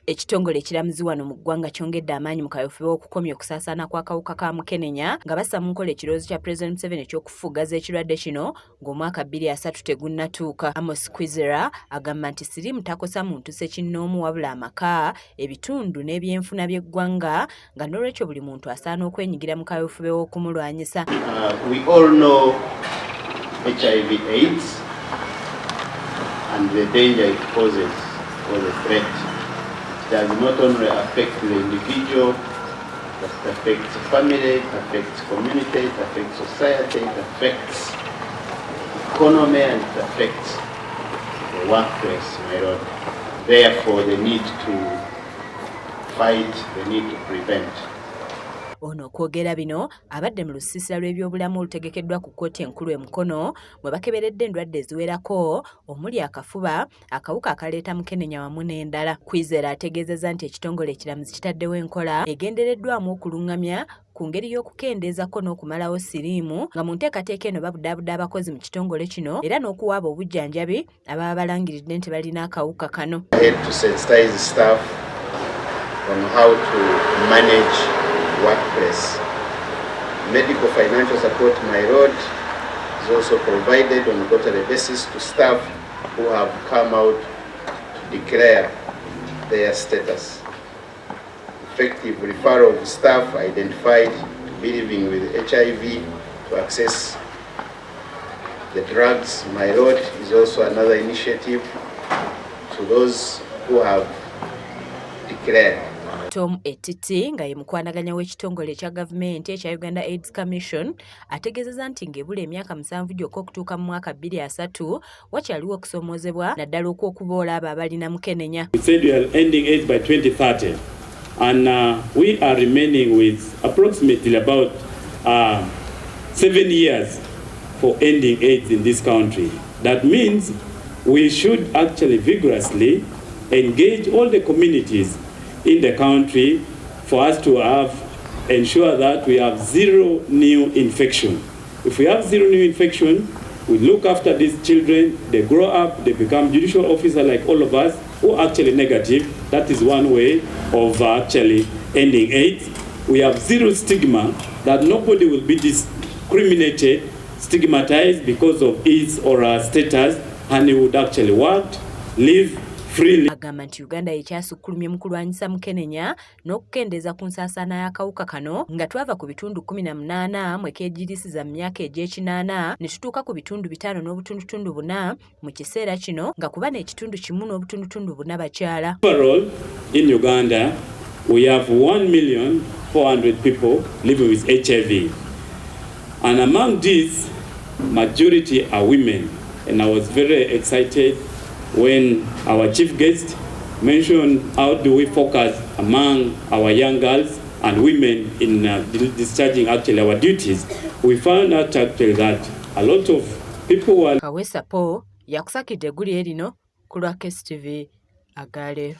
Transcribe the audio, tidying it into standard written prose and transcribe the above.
Ekitongole ekiramuzi wano mu ggwanga kyongedde amaanyi mu kaweefube w'okukomya okusaasaana kw'akawuka ka mukenenya nga bassa mu nkola ekirowoozo kya Pulezidenti Museveni eky'okufufugaza ekirwadde kino ng'omwaka 2030 tegunnatuuka. Amos Kwizera agamba nti siriimu takosa muntu ssekinnoomu wabula amaka, ebitundu n'ebyenfuna by'eggwanga nga n'olwekyo buli muntu asaana okwenyigira mu kaweefube w'okumulwanyisa. We all know HIV/AIDS and the danger it poses or the threat. It does not only affect the individual, but it affects the family, it affects community, it affects society, it affects economy, and it affects the workplace, my lord. Therefore, the need to fight, the need to prevent. Ono okwogera bino abadde mu lusiisira lw'ebyobulamu olutegekeddwa ku kkooti enkulu e Mukono mwe bakeberedde endwadde eziwerako omuli akafuba, akawuka akaleeta mukenenya wamu n'endala. Kwizera ategeezezza nti ekitongole ekiramuzi kitaddewo enkola egendereddwamu okulungamya ku ngeri y'okukendeezako n'okumalawo siriimu nga mu nteekateeka eno babudaabudde abakozi mu kitongole kino era n'okuwaaba obujjanjabi ababa balangiridde nti balina akawuka kano. Workplace. Medical financial support, my lord, is also provided on a quarterly basis to staff who have come out to declare their status. Effective referral of staff identified to be living with HIV to access the drugs, my lord, is also another initiative to those who have declared. Tom Etiti nga ye mukwanaganya w'ekitongole ekya gavumenti ekya Uganda AIDS Commission ategeezezza nti ng'ebula emyaka 7 gyokka okutuuka mu mwaka 2030 wakyaliwo okusoomoozebwa naddala okw'okuboola abo abalina mukenenya. We said we are ending AIDS by 2030 and we are remaining with approximately about 7 years for ending AIDS in this country. That means we should actually vigorously engage all the communities in the country for us to ensure that we have zero new infection. If we have zero new infection, we look after these children, they grow up, they become judicial officers like all of us who are actually negative. That is one way of actually ending AIDS. We have zero stigma, that nobody will be discriminated, stigmatized because of his or her status, and he would actually work, live freely. Agamba nti Uganda yekyasukkulumye mu kulwanyisa mukenenya n'okukendeeza ku nsaasaana y'akawuka kano nga twava ku bitundu 18 mwe keegirisiza mu myaka egy'ekinaana ne tutuuka ku bitundu 5.4 mu kiseera kino nga kuba n'ekitundu 1.4 bakyala. Overall, in Uganda, we have 1,400,000 people living with HIV. And among these, majority are women. And I was very excited when our chief guest mentioned how do we focus among our young girls and women in discharging actually our duties. We found out actually that a lot of people were... Kawesa Po yakusakidde egguli erino ku lwa KSTV Agale.